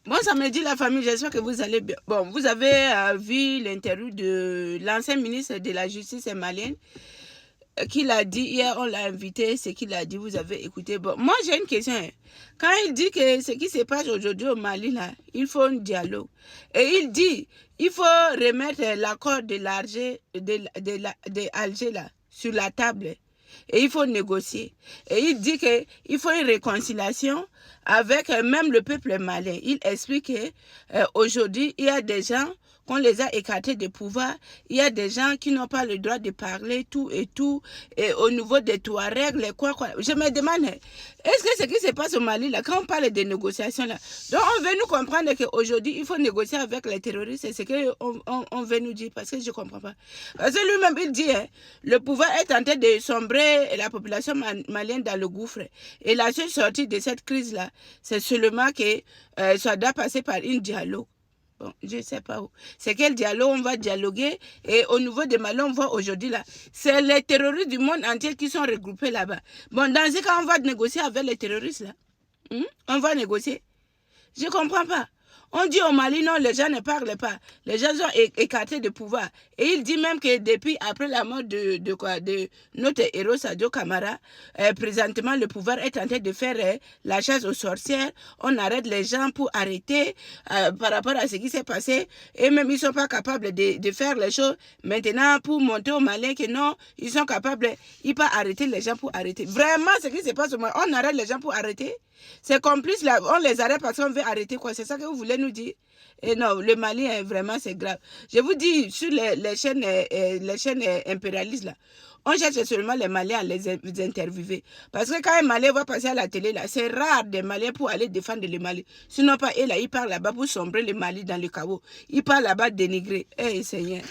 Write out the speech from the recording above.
Bon, ça me dit la famille, j'espère que vous allez bien. Bon, vous avez vu l'interview de l'ancien ministre de la Justice malienne qu'il a dit, hier on l'a invité, ce qu'il a dit, vous avez écouté. Bon, moi j'ai une question. Quand il dit que ce qui se passe aujourd'hui au Mali, là, il faut un dialogue. Et il dit, il faut remettre l'accord de Alger là, sur la table. Et il faut négocier. Et il dit qu'il faut une réconciliation avec même le peuple malien. Il explique qu'aujourd'hui, il y a des gens qu'on les a écartés du pouvoir. Il y a des gens qui n'ont pas le droit de parler tout. Et au niveau des Touaregs, quoi. Je me demande, est-ce que ce qui se passe au Mali, là, quand on parle de négociations, là, donc on veut nous comprendre qu'aujourd'hui, il faut négocier avec les terroristes. C'est ce qu'on veut nous dire, parce que je ne comprends pas. Parce que lui-même, il dit, le pouvoir est en train de sombrer la population malienne dans le gouffre. Et la seule sortie de cette crise-là, c'est seulement que ça doit passer par un dialogue. Bon, je ne sais pas où. C'est quel dialogue on va dialoguer. Et au niveau de Mali, on voit aujourd'hui là, c'est les terroristes du monde entier qui sont regroupés là-bas. Bon, dans ce cas, on va négocier avec les terroristes là. On va négocier. Je ne comprends pas. On dit au Mali, non, les gens ne parlent pas. Les gens sont écartés de pouvoir. Et il dit même que depuis, après la mort de notre héros Sadio Kamara, présentement, le pouvoir est en train de faire la chasse aux sorcières. On arrête les gens pour arrêter par rapport à ce qui s'est passé. Et même, ils ne sont pas capables de faire les choses maintenant pour montrer aux Maliens que non, ils sont capables. Ils peuvent arrêter les gens pour arrêter. Vraiment, ce qui se passe au Mali, on arrête les gens pour arrêter. C'est complice là, on les arrête parce qu'on veut arrêter quoi. C'est ça que vous voulez nous dire? Et non, le Mali, vraiment, c'est grave. Je vous dis, sur les chaînes impérialistes là, on cherche seulement les Maliens à les interviewer. Parce que quand un Malien va passer à la télé là, c'est rare des Maliens pour aller défendre le Mali. Sinon pas, et là, ils parlent là-bas pour sombrer le Mali dans le chaos. Ils parlent là-bas dénigrer. Eh, Seigneur.